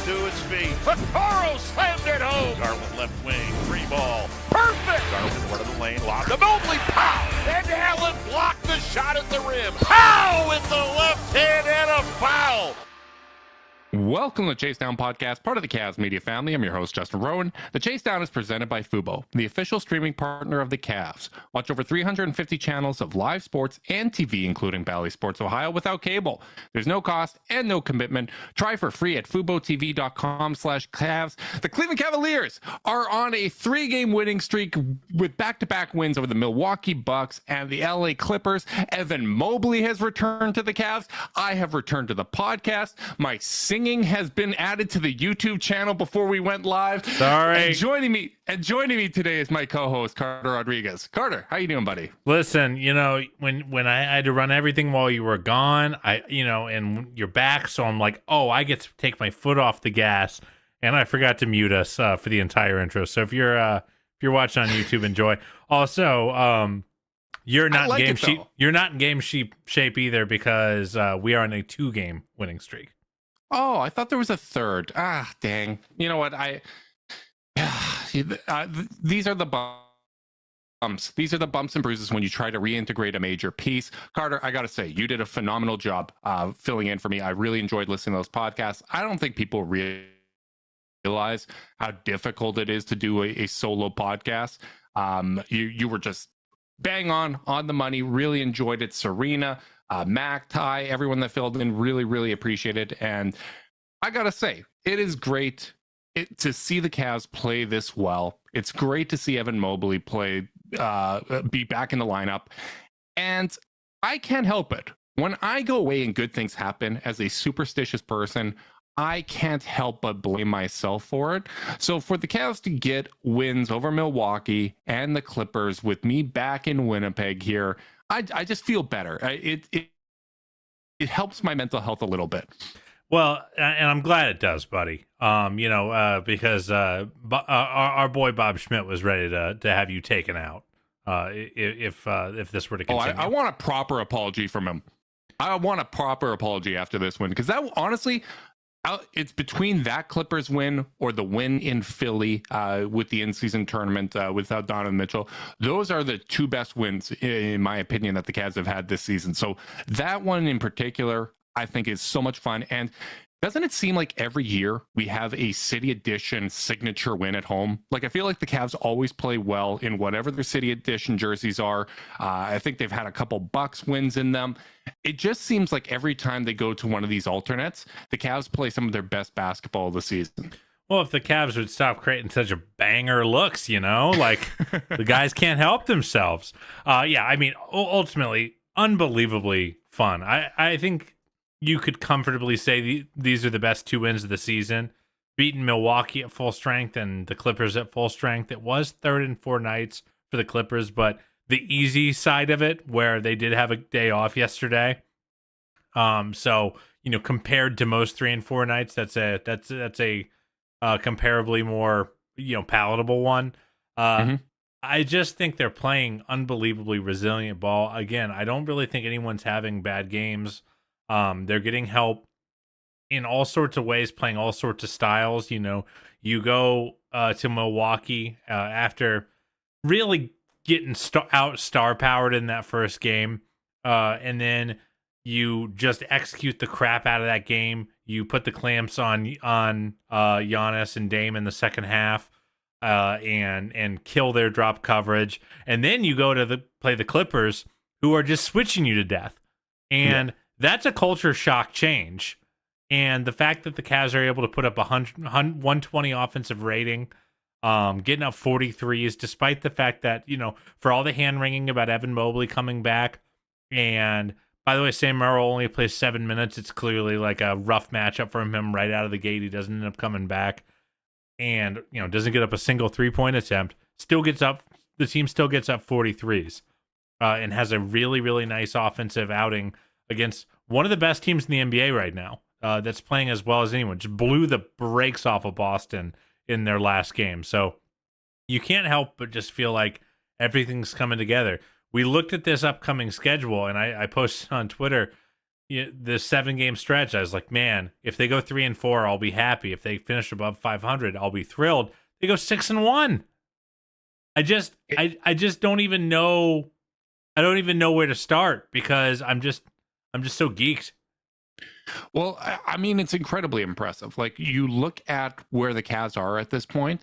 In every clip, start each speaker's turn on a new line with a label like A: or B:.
A: to his feet. Vaccaro slammed it home. Garland left wing, free ball. Perfect. Garland in front of the lane, lob to Mobley. Pow! And Allen blocked the shot at the rim. Pow! With the left hand and a foul.
B: Welcome to the Chase Down Podcast, part of the Cavs media family. I'm your host, Justin Rowan. The Chase Down is presented by Fubo, the official streaming partner of the Cavs. Watch over 350 channels of live sports and TV, including Bally Sports Ohio, without cable. There's no cost and no commitment. Try for free at FuboTV.com/Cavs. The Cleveland Cavaliers are on a 3-game winning streak with back-to-back wins over the Milwaukee Bucks and the LA Clippers. Evan Mobley has returned to the Cavs. I have returned to the podcast. My singing has been added to the YouTube channel before we went live.
C: Sorry.
B: And joining me today is my co-host Carter Rodriguez. Carter, how you doing, buddy?
C: Listen, when I had to run everything while you were gone, and you're back, so I'm like, oh, I get to take my foot off the gas, and I forgot to mute us for the entire intro. So if you're watching on YouTube, enjoy. Also, you're not in game shape. You're not in game shape either because we are on a 2-game winning streak.
B: Oh, I thought there was a third. Ah, dang. You know what? These are the bumps. These are the bumps and bruises when you try to reintegrate a major piece. Carter, I got to say, you did a phenomenal job filling in for me. I really enjoyed listening to those podcasts. I don't think people realize how difficult it is to do a solo podcast. You were just bang on the money. Really enjoyed it. Serena, Mac, Ty, everyone that filled in, really appreciate it. And I gotta say, it is great to see the Cavs play this well. It's great to see Evan Mobley be back in the lineup. And I can't help it. When I go away and good things happen, as a superstitious person, I can't help but blame myself for it. So for the Cavs to get wins over Milwaukee and the Clippers with me back in Winnipeg here, I just feel better. It helps my mental health a little bit.
C: Well, and I'm glad it does, buddy. Because our boy Bob Schmidt was ready to have you taken out. If this were to continue.
B: I want a proper apology from him. I want a proper apology after this win, because that honestly, it's between that Clippers win or the win in Philly with the in-season tournament without Donovan Mitchell. Those are the two best wins, in my opinion, that the Cavs have had this season. So that one in particular, I think, is so much fun. And doesn't it seem like every year we have a City Edition signature win at home? Like, I feel like the Cavs always play well in whatever their City Edition jerseys are. I think they've had a couple Bucks wins in them. It just seems like every time they go to one of these alternates, the Cavs play some of their best basketball of the season.
C: Well, if the Cavs would stop creating such a banger looks, like the guys can't help themselves. Ultimately, unbelievably fun. I think you could comfortably say these are the best 2 wins of the season. Beating Milwaukee at full strength and the Clippers at full strength. It was 3rd and 4 nights for the Clippers, but the easy side of it, where they did have a day off yesterday. So compared to most 3 and 4 nights, that's a comparably more palatable one. I just think they're playing unbelievably resilient ball. Again, I don't really think anyone's having bad games. They're getting help in all sorts of ways, playing all sorts of styles. You go to Milwaukee after really getting star powered in that first game, and then you just execute the crap out of that game. You put the clamps on Giannis and Dame in the second half, and kill their drop coverage, and then you go to play the Clippers, who are just switching you to death, and that's a culture shock change. And the fact that the Cavs are able to put up 120 offensive rating, getting up 43s, despite the fact that, for all the hand-wringing about Evan Mobley coming back, and by the way, Sam Merrill only plays 7 minutes. It's clearly like a rough matchup for him right out of the gate. He doesn't end up coming back, and doesn't get up a single 3-point attempt. The team still gets up 43s, and has a really, really nice offensive outing against one of the best teams in the NBA right now, that's playing as well as anyone. Just blew the brakes off of Boston in their last game. So you can't help but just feel like everything's coming together. We looked at this upcoming schedule, and I posted on Twitter, the 7-game stretch, I was like, man, if they go 3-4, I'll be happy. If they finish above 500, I'll be thrilled. They go 6-1. I just don't even know. I don't even know where to start because I'm just so geeked.
B: Well, I mean, it's incredibly impressive. Like, you look at where the Cavs are at this point.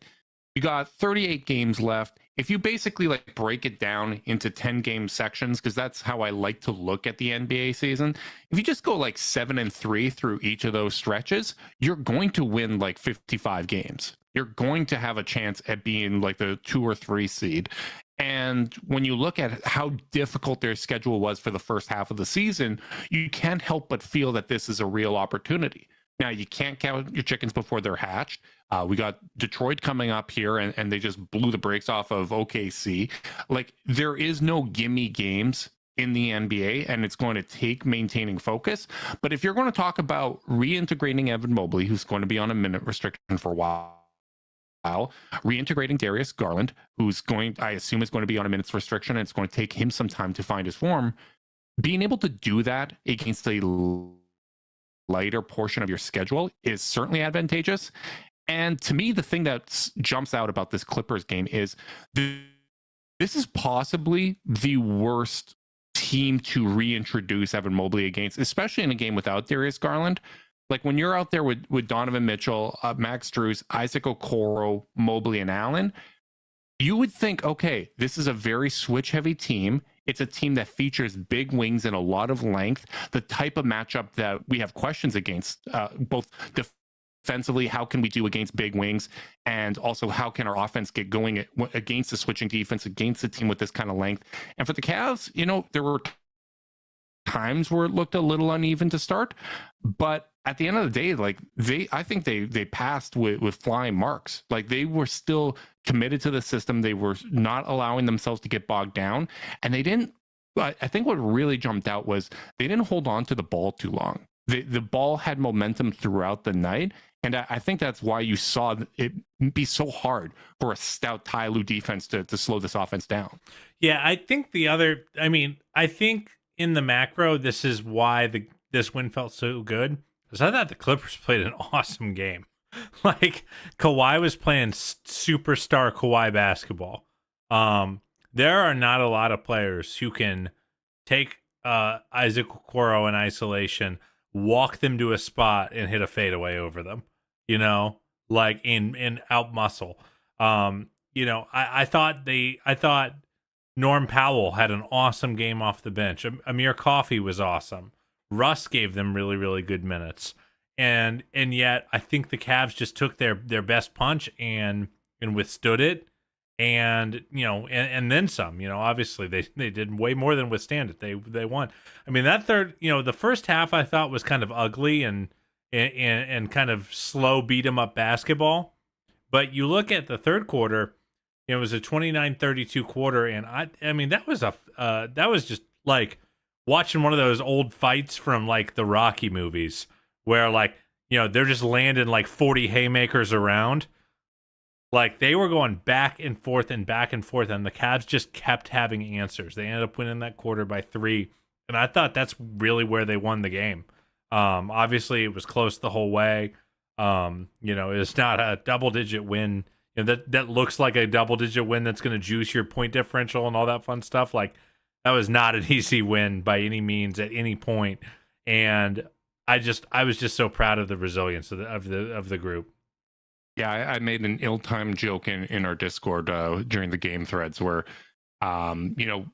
B: You got 38 games left. If you basically like break it down into 10-game sections, because that's how I like to look at the NBA season. If you just go like 7-3 through each of those stretches, you're going to win like 55 games. You're going to have a chance at being like the 2 or 3 seed. And when you look at how difficult their schedule was for the first half of the season, you can't help but feel that this is a real opportunity. Now, you can't count your chickens before they're hatched. We got Detroit coming up here, and they just blew the brakes off of OKC. Like, there is no gimme games in the NBA, and it's going to take maintaining focus. But if you're going to talk about reintegrating Evan Mobley, who's going to be on a minute restriction for a while, reintegrating Darius Garland, who's going, I assume, is going to be on a minutes restriction, and it's going to take him some time to find his form. Being able to do that against a lighter portion of your schedule is certainly advantageous. And to me, the thing that jumps out about this Clippers game is this is possibly the worst team to reintroduce Evan Mobley against, especially in a game without Darius Garland. Like, when you're out there with Donovan Mitchell, Max Strus, Isaac Okoro, Mobley, and Allen, you would think, okay, this is a very switch-heavy team. It's a team that features big wings and a lot of length, the type of matchup that we have questions against, both defensively, how can we do against big wings, and also how can our offense get going against the switching defense, against a team with this kind of length. And for the Cavs, there were times where it looked a little uneven to start, but at the end of the day, like, I think they passed with flying marks. Like, they were still committed to the system. They were not allowing themselves to get bogged down, and they didn't. But I think what really jumped out was they didn't hold on to the ball too long. The ball had momentum throughout the night, and I think that's why you saw it be so hard for a stout Ty Lue defense to slow this offense down.
C: Yeah, I think I think in the macro, this is why this win felt so good. Because I thought the Clippers played an awesome game. Like, Kawhi was playing superstar Kawhi basketball. There are not a lot of players who can take Isaac Okoro in isolation, walk them to a spot, and hit a fadeaway over them. Like in out muscle. I thought Norm Powell had an awesome game off the bench. Amir Coffey was awesome. Russ gave them really, really good minutes. And yet I think the Cavs just took their best punch and withstood it. And, and then some, obviously they did way more than withstand it. They won. I mean, that third, the first half I thought was kind of ugly and kind of slow beat 'em up basketball. But you look at the third quarter, it was a 29-32 quarter. And I mean, that was just like watching one of those old fights from like the Rocky movies where, like, they're just landing like 40 haymakers around. Like, they were going back and forth, and the Cavs just kept having answers. They ended up winning that quarter by 3, and I thought that's really where they won the game. Obviously, it was close the whole way. It's not a double-digit win. That looks like a double-digit win that's going to juice your point differential and all that fun stuff. Like, that was not an easy win by any means at any point. And I was just so proud of the resilience of the group.
B: Yeah, I made an ill-timed joke in our Discord during the game threads where,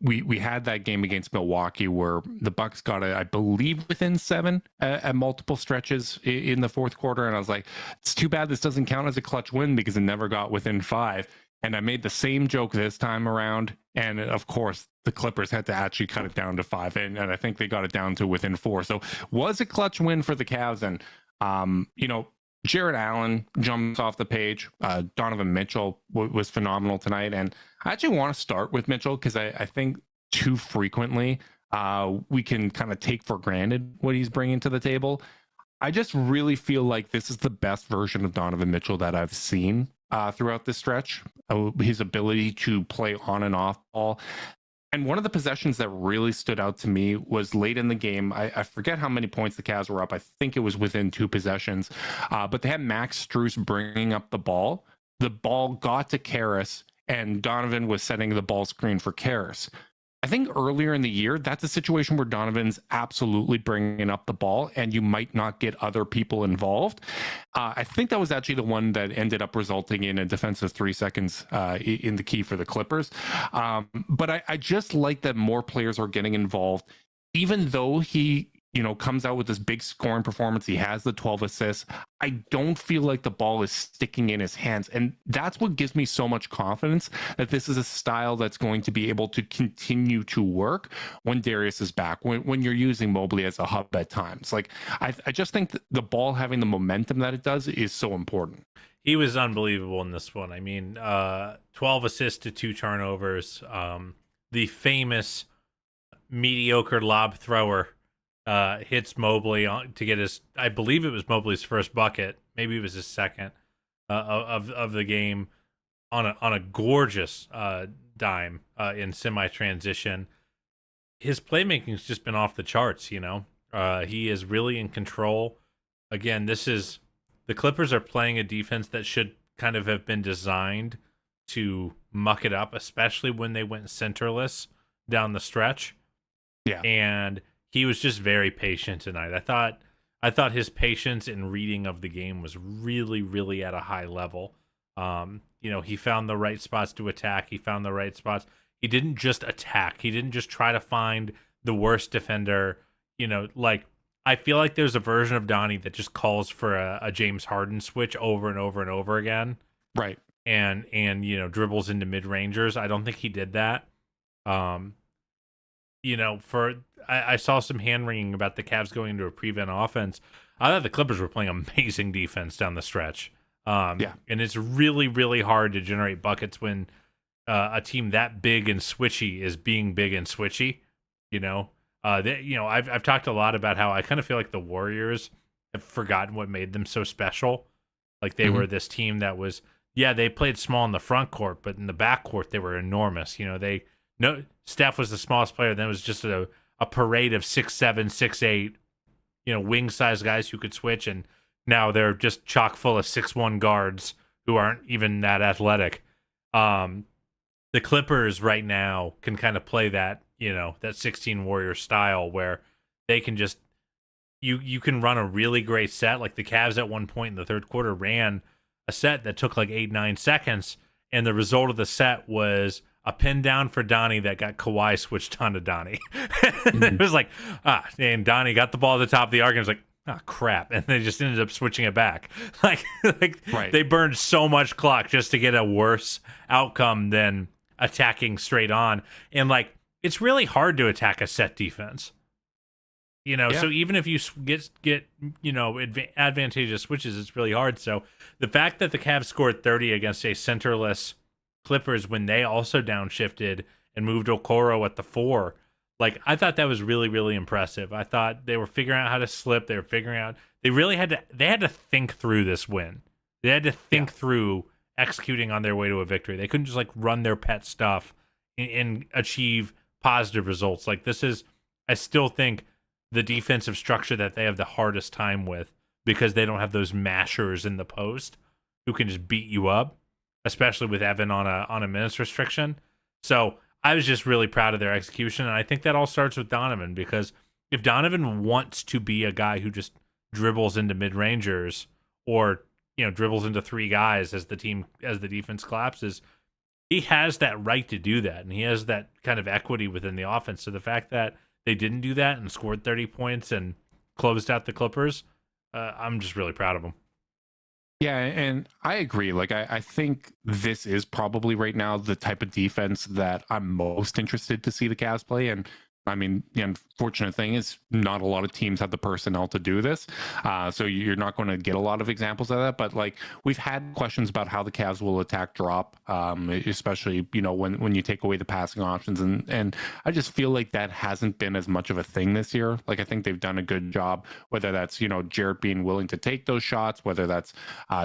B: we had that game against Milwaukee where the Bucks got I believe, within 7 at multiple stretches in the fourth quarter. And I was like, it's too bad this doesn't count as a clutch win because it never got within 5. And I made the same joke this time around. And of course, the Clippers had to actually cut it down to 5. And I think they got it down to within 4. So was a clutch win for the Cavs. And, Jared Allen jumps off the page. Donovan Mitchell was phenomenal tonight. And I actually want to start with Mitchell because I think too frequently we can kind of take for granted what he's bringing to the table. I just really feel like this is the best version of Donovan Mitchell that I've seen throughout this stretch. His ability to play on and off ball. And one of the possessions that really stood out to me was late in the game. I forget how many points the Cavs were up. I think it was within 2 possessions. But they had Max Strus bringing up the ball. The ball got to Karras, and Donovan was setting the ball screen for Karras. I think earlier in the year, that's a situation where Donovan's absolutely bringing up the ball, and you might not get other people involved. I think that was actually the one that ended up resulting in a defensive 3 seconds in the key for the Clippers. But I just like that more players are getting involved, even though he comes out with this big scoring performance. He has the 12 assists. I don't feel like the ball is sticking in his hands. And that's what gives me so much confidence that this is a style that's going to be able to continue to work when Darius is back, when you're using Mobley as a hub at times. Like, I just think that the ball having the momentum that it does is so important.
C: He was unbelievable in this one. I mean, 12 assists to 2 turnovers. The famous mediocre lob thrower hits Mobley to get his, I believe it was Mobley's first bucket, maybe it was his second of the game on a gorgeous dime in semi-transition. His playmaking's just been off the charts, he is really in control. Again, the Clippers are playing a defense that should kind of have been designed to muck it up, especially when they went centerless down the stretch.
B: Yeah.
C: And he was just very patient tonight. I thought his patience and reading of the game was really, really at a high level. He found the right spots to attack. He found the right spots. He didn't just attack. He didn't just try to find the worst defender. I feel like there's a version of Donnie that just calls for a James Harden switch over and over and over again.
B: Right.
C: And dribbles into mid-rangers. I don't think he did that. I saw some hand-wringing about the Cavs going into a prevent offense. I thought the Clippers were playing amazing defense down the stretch. And it's really, really hard to generate buckets when a team that big and switchy is being big and switchy. I've talked a lot about how I kind of feel like the Warriors have forgotten what made them so special. Like they were this team that was, they played small in the front court, but in the back court they were enormous. Steph was the smallest player. Then it was just a parade of 6'7", 6'8", wing size guys who could switch, and now they're just chock full of 6'1" guards who aren't even that athletic. The Clippers right now can kind of play that, that 16 Warrior style where they can just you can run a really great set. Like the Cavs at one point in the third quarter ran a set that took like 8-9 seconds, and the result of the set was a pin down for Donnie that got Kawhi switched on to Donnie. It was like, and Donnie got the ball at the top of the arc and was like, crap. And they just ended up switching it back. Like
B: right.
C: They burned so much clock just to get a worse outcome than attacking straight on. And it's really hard to attack a set defense. So even if you get advantageous switches, it's really hard. So the fact that the Cavs scored 30 against a centerless Clippers when they also downshifted and moved Okoro at the 4, I thought that was really, really impressive. I thought they were figuring out how to slip. They were figuring out they really had to think through this win. They had to think through executing on their way to a victory. They couldn't just run their pet stuff and achieve positive results. I still think the defensive structure that they have the hardest time with, because they don't have those mashers in the post who can just beat you up, especially with Evan on a minutes restriction. So I was just really proud of their execution, and I think that all starts with Donovan, because if Donovan wants to be a guy who just dribbles into mid-rangers or dribbles into 3 guys as the defense collapses, he has that right to do that, and he has that kind of equity within the offense. So the fact that they didn't do that and scored 30 points and closed out the Clippers, I'm just really proud of them.
B: Yeah, and I agree. I think this is probably right now the type of defense that I'm most interested to see the Cavs play. And I mean, the unfortunate thing is not a lot of teams have the personnel to do this. So you're not going to get a lot of examples of that. But we've had questions about how the Cavs will attack drop, especially, when you take away the passing options. And I just feel like that hasn't been as much of a thing this year. I think they've done a good job, whether that's, Jarrett being willing to take those shots, whether that's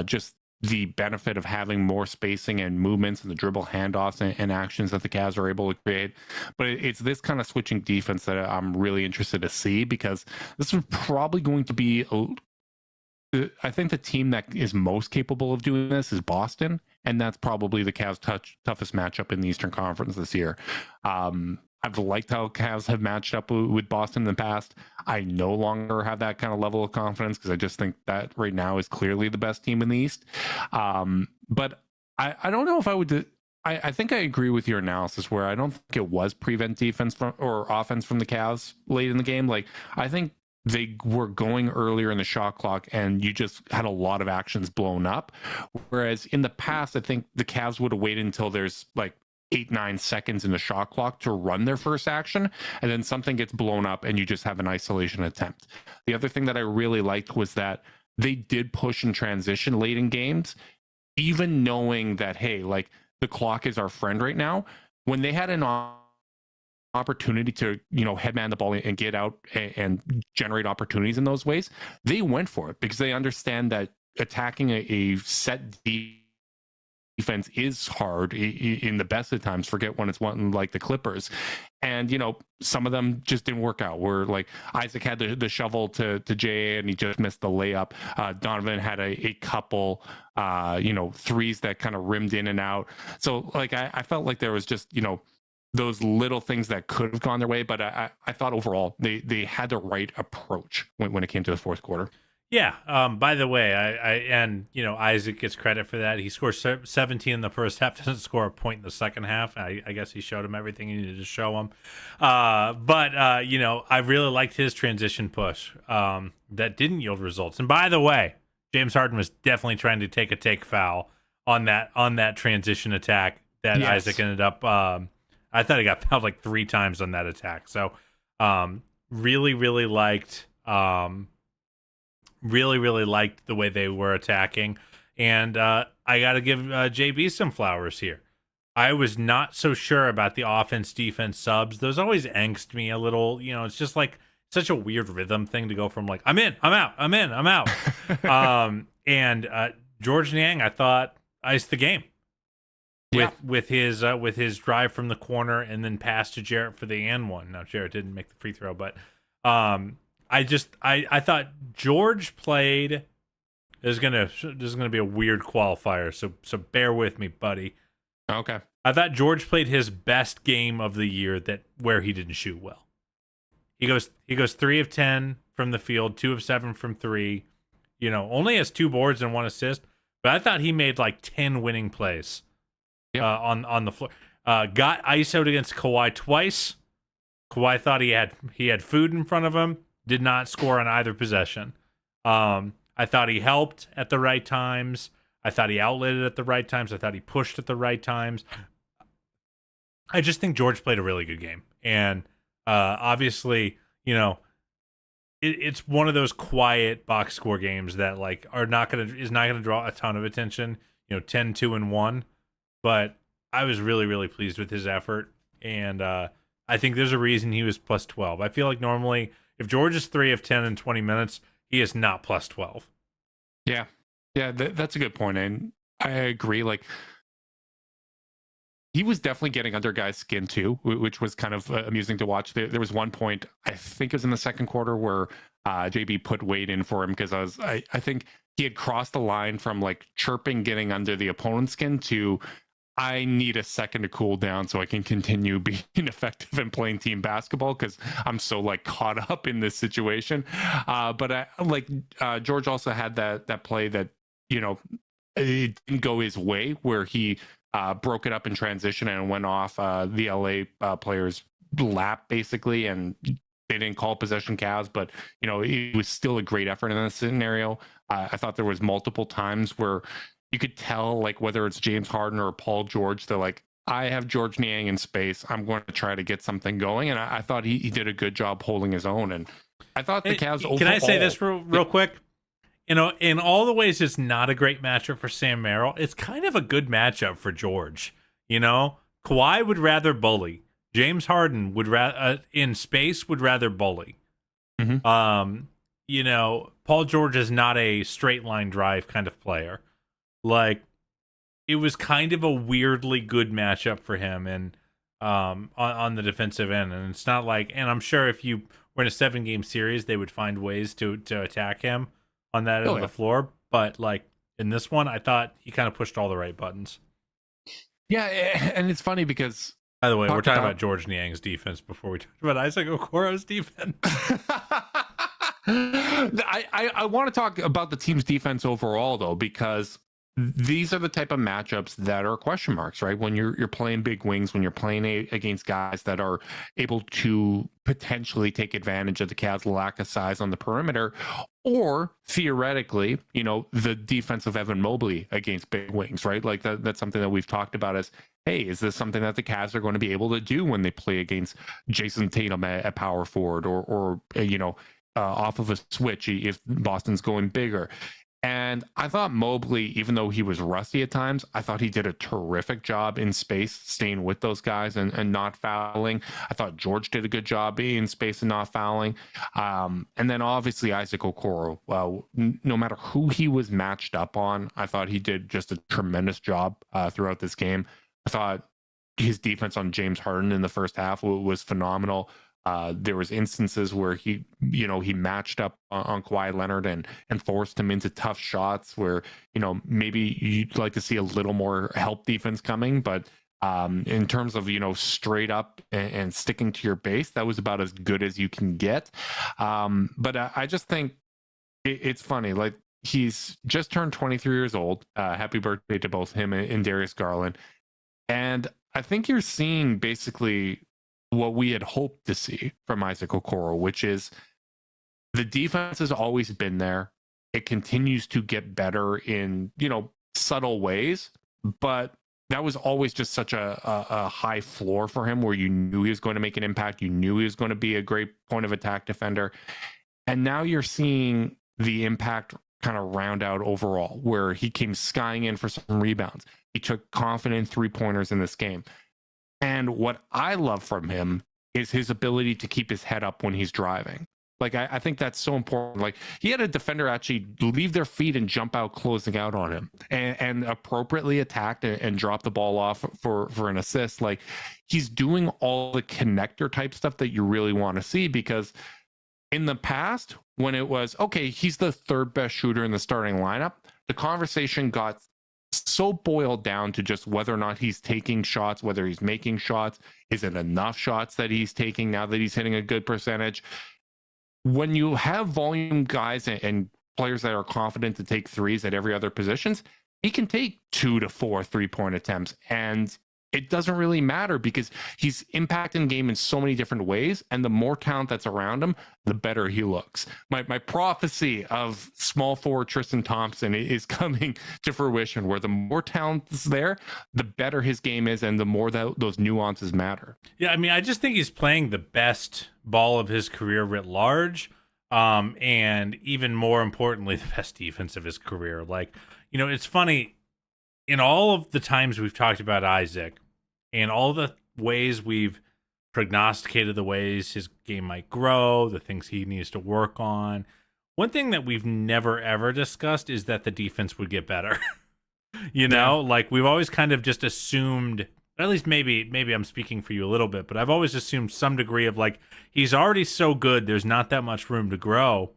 B: just the benefit of having more spacing and movements and the dribble handoffs and actions that the Cavs are able to create. But it's this kind of switching defense that I'm really interested to see, because this is probably going to be I think the team that is most capable of doing this is Boston, and that's probably the Cavs' toughest matchup in the Eastern Conference this year. I've liked how Cavs have matched up with Boston in the past. I no longer have that kind of level of confidence, because I just think that right now is clearly the best team in the East. But I don't know if I would. I think I agree with your analysis, where I don't think it was prevent defense or offense from the Cavs late in the game. Like, I think they were going earlier in the shot clock and you just had a lot of actions blown up. Whereas in the past, I think the Cavs would have waited until there's like 8-9 seconds in the shot clock to run their first action, and then something gets blown up and you just have an isolation attempt. The other thing that I really liked was that they did push and transition late in games, even knowing that, hey, like, the clock is our friend right now. When they had an opportunity to, headman the ball and get out and generate opportunities in those ways, they went for it, because they understand that attacking a set defense is hard in the best of times. Forget when it's one like the Clippers. And, some of them just didn't work out. Where like Isaac had the shovel to JA and he just missed the layup. Donovan had a couple, threes that kind of rimmed in and out. So like, I felt like there was just, those little things that could have gone their way. But I thought overall they had the right approach when it came to the fourth quarter.
C: Yeah. By the way, Isaac gets credit for that. He scores 17 in the first half, doesn't score a point in the second half. I guess he showed him everything he needed to show him. I really liked his transition push that didn't yield results. And by the way, James Harden was definitely trying to take a take foul on that transition attack that yes. Isaac ended up. I thought he got fouled like 3 times on that attack. So really, really liked. Really liked the way they were attacking. And I got to give JB some flowers here. I was not so sure about the offense-defense subs. Those always angst me a little. It's just like such a weird rhythm thing to go from like, I'm in, I'm out, I'm in, I'm out. And George Niang, I thought, iced the game. With his drive from the corner and then pass to Jarrett for the and one. Now, Jarrett didn't make the free throw, but I thought George played. This is gonna be a weird qualifier, so bear with me, buddy.
B: Okay.
C: I thought George played his best game of the year where he didn't shoot well. He goes 3 of 10 from the field, 2 of 7 from 3. Only has 2 boards and 1 assist, but I thought he made like 10 winning plays. Yep. On the floor. Got ISO'd against Kawhi twice. Kawhi thought he had food in front of him. Did not score on either possession. I thought he helped at the right times. I thought he outletted at the right times. I thought he pushed at the right times. I just think George played a really good game. And obviously, it's one of those quiet box score games that like is not gonna draw a ton of attention. 10, 2, and 1. But I was really, really pleased with his effort. And I think there's a reason he was plus 12. I feel like normally if George is 3 of 10 in 20 minutes, he is not plus 12.
B: Yeah. Yeah, that's a good point. And I agree. Like, he was definitely getting under guys' skin too, which was kind of amusing to watch. There was one point, I think it was in the second quarter, where JB put Wade in for him because I think he had crossed the line from like chirping, getting under the opponent's skin to I need a second to cool down so I can continue being effective and playing team basketball because I'm so like caught up in this situation. But George also had that play that, it didn't go his way where he broke it up in transition and went off the LA player's lap basically. And they didn't call possession Cavs, but it was still a great effort in this scenario. I thought there was multiple times where you could tell, like, whether it's James Harden or Paul George, they're like, I have George Niang in space. I'm going to try to get something going. And I thought he did a good job holding his own. And I thought the Cavs overall...
C: Can I say this real quick? In all the ways it's not a great matchup for Sam Merrill, it's kind of a good matchup for George. Kawhi would rather bully. James Harden would in space would rather bully. Mm-hmm. Paul George is not a straight line drive kind of player. Like, it was kind of a weirdly good matchup for him, and on the defensive end. And it's not like, and I'm sure if you were in a 7-game series, they would find ways to attack him on that end of the floor. But like in this one, I thought he kind of pushed all the right buttons.
B: Yeah, and it's funny because,
C: by the way, we're talking about George Niang's defense before we talk about Isaac Okoro's defense.
B: I want to talk about the team's defense overall, though, because these are the type of matchups that are question marks, right? When you're playing big wings, when you're playing against guys that are able to potentially take advantage of the Cavs' lack of size on the perimeter, or theoretically, the defense of Evan Mobley against big wings, right? Like that's something that we've talked about as, hey, is this something that the Cavs are going to be able to do when they play against Jason Tatum at power forward, or off of a switch if Boston's going bigger? And I thought Mobley, even though he was rusty at times, I thought he did a terrific job in space, staying with those guys and not fouling. I thought George did a good job in space and not fouling. And then obviously Isaac Okoro, no matter who he was matched up on, I thought he did just a tremendous job throughout this game. I thought his defense on James Harden in the first half was phenomenal. There was instances where he matched up on Kawhi Leonard and forced him into tough shots where, maybe you'd like to see a little more help defense coming. But in terms of, straight up and sticking to your base, that was about as good as you can get. But I just think it's funny. Like, he's just turned 23 years old. Happy birthday to both him and Darius Garland. And I think you're seeing basically what we had hoped to see from Isaac Okoro, which is the defense has always been there. It continues to get better in, subtle ways, but that was always just such a high floor for him where you knew he was going to make an impact. You knew he was going to be a great point of attack defender. And now you're seeing the impact kind of round out overall, where he came skying in for some rebounds. He took confident 3-pointers in this game. And what I love from him is his ability to keep his head up when he's driving. Like, I think that's so important. Like, he had a defender actually leave their feet and jump out, closing out on him, and appropriately attacked and dropped the ball off for an assist. Like, he's doing all the connector type stuff that you really want to see, because in the past, when it was, okay, he's the third best shooter in the starting lineup, the conversation got so boiled down to just whether or not he's taking shots, whether he's making shots. Is it enough shots that he's taking now that he's hitting a good percentage? When you have volume guys and players that are confident to take threes at every other positions, he can take 2 to 4 3-point attempts, and it doesn't really matter because he's impacting the game in so many different ways. And the more talent that's around him, the better he looks. My prophecy of small forward Tristan Thompson is coming to fruition, where the more talent is there, the better his game is, and the more that those nuances matter.
C: Yeah, I mean, I just think he's playing the best ball of his career writ large. And even more importantly, the best defense of his career. Like, it's funny, in all of the times we've talked about Isaac and all the ways we've prognosticated the ways his game might grow, the things he needs to work on, one thing that we've never ever discussed is that the defense would get better. Like, we've always kind of just assumed, at least maybe I'm speaking for you a little bit, but I've always assumed some degree of, like, he's already so good, there's not that much room to grow.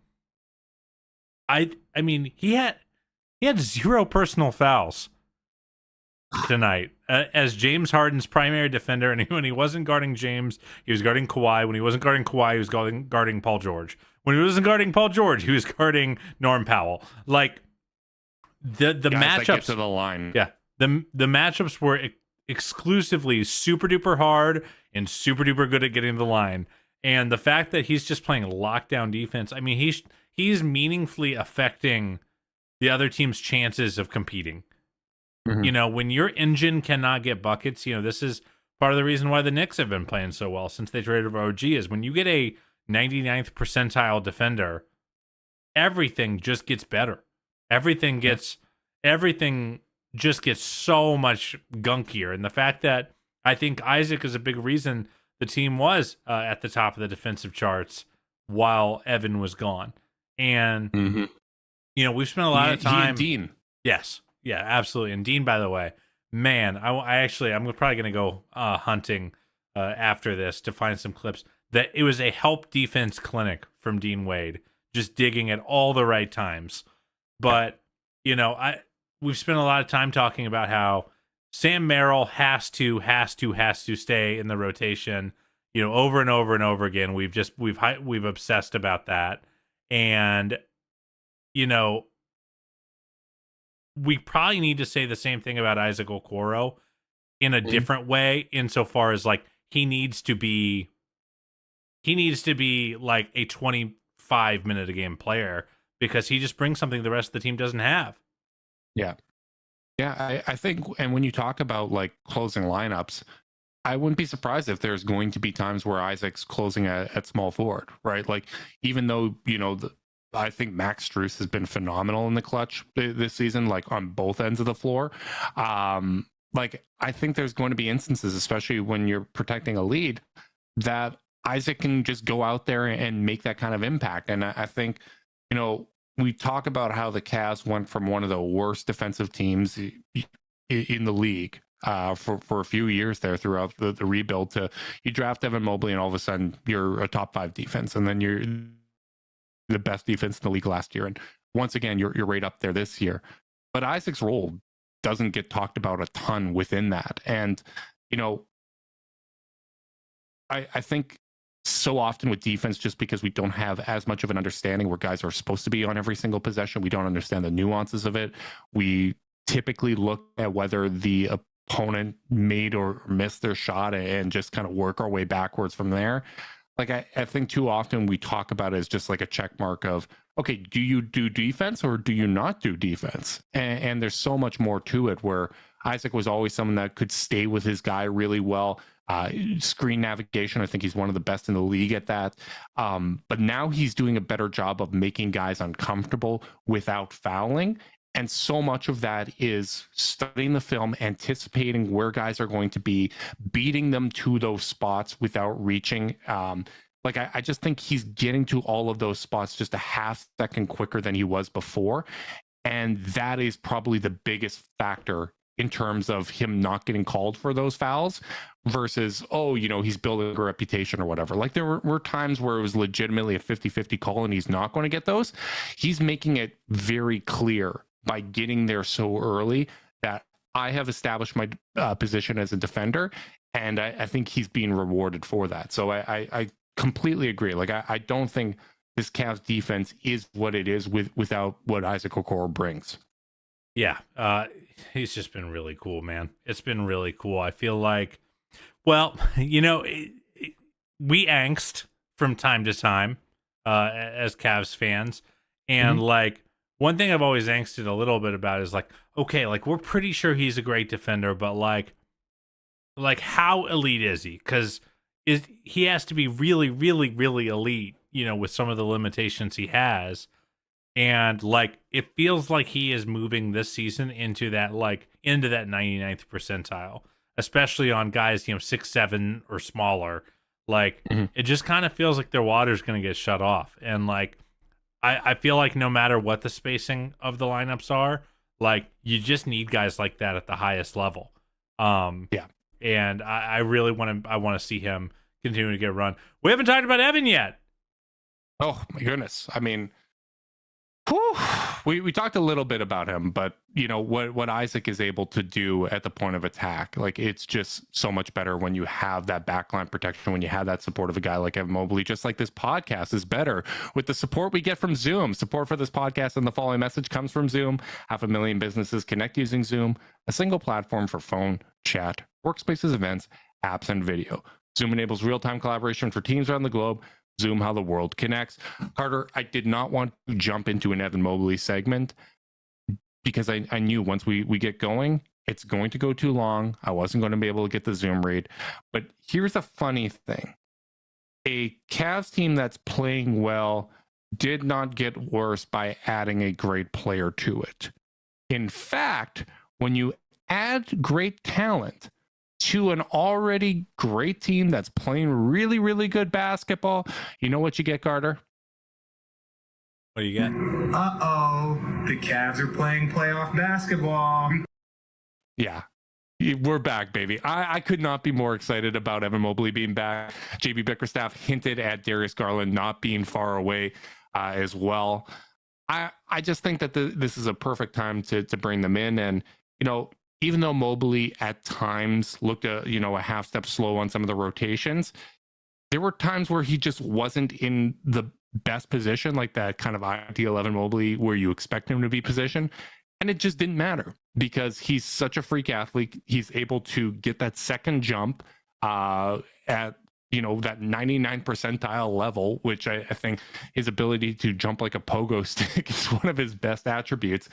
C: I mean, he had 0 personal fouls tonight as James Harden's primary defender, and when he wasn't guarding James, he was guarding Kawhi. When he wasn't guarding Kawhi, he was guarding Paul George. When he wasn't guarding Paul George, he was guarding Norm Powell. Like, the matchups
B: to the line,
C: yeah, the matchups were exclusively super duper hard and super duper good at getting to the line. And the fact that he's just playing lockdown defense, I mean, he's meaningfully affecting the other team's chances of competing. Mm-hmm. When your engine cannot get buckets, this is part of the reason why the Knicks have been playing so well since they traded for OG, is when you get a 99th percentile defender, everything just gets better. Everything just gets so much gunkier. And the fact that I think Isaac is a big reason the team was at the top of the defensive charts while Evan was gone. And, we've spent a lot of time.
B: Dean.
C: Yes. Yeah, absolutely. And Dean, by the way, man, I'm probably going to go hunting after this to find some clips. That it was a help defense clinic from Dean Wade, just digging at all the right times. But we've spent a lot of time talking about how Sam Merrill has to stay in the rotation, over and over and over again. We've obsessed about that, and we probably need to say the same thing about Isaac Okoro in a different way, insofar as like he needs to be like a 25-minute a game player, because he just brings something the rest of the team doesn't have.
B: Yeah. I think, and when you talk about like closing lineups, I wouldn't be surprised if there's going to be times where Isaac's closing at small forward, right? Like, even though, I think Max Strus has been phenomenal in the clutch this season, like on both ends of the floor. Like, I think there's going to be instances, especially when you're protecting a lead, that Isaac can just go out there and make that kind of impact. And I think, we talk about how the Cavs went from one of the worst defensive teams in the league for a few years there throughout the rebuild to you draft Evan Mobley and all of a sudden you're a top 5 defense, and then you're the best defense in the league last year. And once again, you're right up there this year. But Isaac's role doesn't get talked about a ton within that. And, I think so often with defense, just because we don't have as much of an understanding where guys are supposed to be on every single possession, we don't understand the nuances of it. We typically look at whether the opponent made or missed their shot and just kind of work our way backwards from there. Like, I think too often we talk about it as just like a check mark of, okay, do you do defense or do you not do defense? And there's so much more to it, where Isaac was always someone that could stay with his guy really well. Screen navigation, I think he's one of the best in the league at that. But now he's doing a better job of making guys uncomfortable without fouling. And so much of that is studying the film, anticipating where guys are going to be, beating them to those spots without reaching. I just think he's getting to all of those spots just a half second quicker than he was before. And that is probably the biggest factor in terms of him not getting called for those fouls versus, he's building a reputation or whatever. Like, there were times where it was legitimately a 50-50 call and he's not going to get those. He's making it very clear by getting there so early that I have established my position as a defender, and I think he's being rewarded for that. So I completely agree. Like, I don't think this Cavs defense is what it is without what Isaac Okoro brings.
C: Yeah, he's just been really cool, man. It's been really cool. I feel like, well, we angst from time to time as Cavs fans, and like, one thing I've always angsted a little bit about is like, okay, like, we're pretty sure he's a great defender, but like how elite is he? Because he has to be really, really, really elite, with some of the limitations he has. And like, it feels like he is moving this season into that 99th percentile, especially on guys, 6'7" or smaller. Like, it just kind of feels like their water's going to get shut off. And like, I feel like no matter what the spacing of the lineups are, like, you just need guys like that at the highest level.
B: Yeah.
C: And I really want to see him continue to get a run. We haven't talked about Evan yet.
B: Oh my goodness. I mean, we talked a little bit about him, but what Isaac is able to do at the point of attack, like, it's just so much better when you have that backline protection, when you have that support of a guy like Evan Mobley. Just like this podcast is better with the support we get from Zoom. Support for this podcast and the following message comes from Zoom. 500,000 businesses connect using Zoom, a single platform for phone, chat, workspaces, events, apps, and video. Zoom enables real-time collaboration for teams around the globe. Zoom, how the world connects. Carter, I did not want to jump into an Evan Mobley segment because I knew once we get going, it's going to go too long. I wasn't going to be able to get the Zoom read. But here's a funny thing. A Cavs team that's playing well did not get worse by adding a great player to it. In fact, when you add great talent to an already great team that's playing really, really good basketball, you know what you get, Carter?
C: What do you get?
D: Uh-oh. The Cavs are playing playoff basketball.
B: Yeah. We're back, baby. I could not be more excited about Evan Mobley being back. JB Bickerstaff hinted at Darius Garland not being far away as well. I just think that this is a perfect time to bring them in. And, even though Mobley at times looked a half step slow on some of the rotations, there were times where he just wasn't in the best position, like that kind of ideal Evan Mobley where you expect him to be positioned. And it just didn't matter because he's such a freak athlete. He's able to get that second jump at that 99th percentile level, which I think his ability to jump like a pogo stick is one of his best attributes.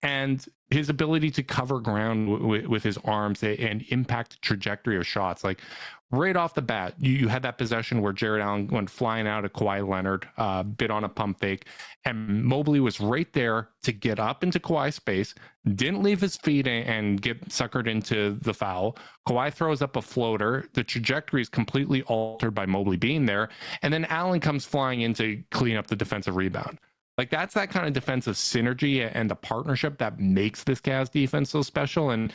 B: And his ability to cover ground with his arms and impact the trajectory of shots. Like right off the bat, you had that possession where Jared Allen went flying out of Kawhi Leonard, bit on a pump fake, and Mobley was right there to get up into Kawhi's space, didn't leave his feet and get suckered into the foul. Kawhi throws up a floater. The trajectory is completely altered by Mobley being there. And then Allen comes flying in to clean up the defensive rebound. Like that's that kind of defensive synergy and the partnership that makes this Cavs defense so special. And,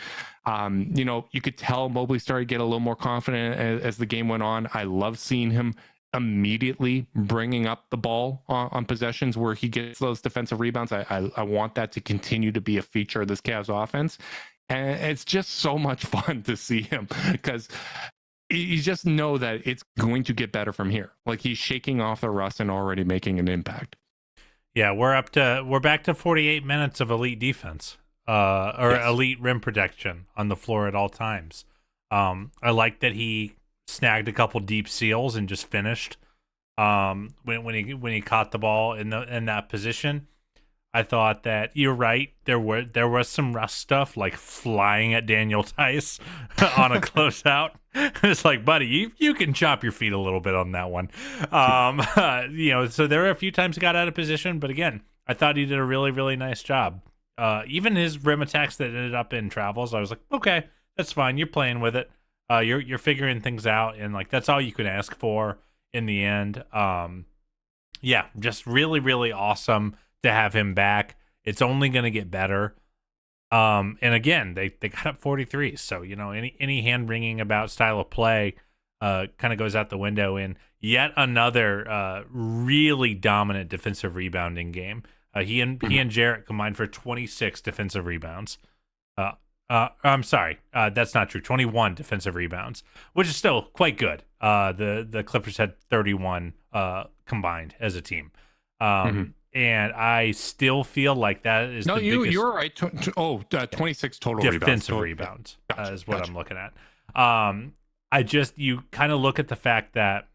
B: you could tell Mobley started to get a little more confident as the game went on. I love seeing him immediately bringing up the ball on possessions where he gets those defensive rebounds. I want that to continue to be a feature of this Cavs offense. And it's just so much fun to see him because you just know that it's going to get better from here. Like he's shaking off the rust and already making an impact.
C: Yeah, we're back to 48 minutes of elite defense, yes. Elite rim protection on the floor at all times. I like that he snagged a couple deep seals and just finished. When he caught the ball in that position, I thought that you're right. There was some Russ stuff like flying at Daniel Tice on a closeout. It's like, buddy, you can chop your feet a little bit on that one. So there were a few times he got out of position, but again, I thought he did a really, really nice job. Even his rim attacks that ended up in travels, I was like, okay, that's fine. You're playing with it. You're figuring things out, and like that's all you could ask for in the end. Just really, really awesome to have him back. It's only going to get better. And again, they got up 43. So, any hand wringing about style of play kind of goes out the window in yet another really dominant defensive rebounding game. He and Jarrett combined for 26 defensive rebounds. I'm sorry, that's not true. 21 defensive rebounds, which is still quite good. The Clippers had 31 combined as a team. And I still feel like that is
B: you're right. 26 total
C: defensive rebounds is what I'm looking at. You kind of look at the fact that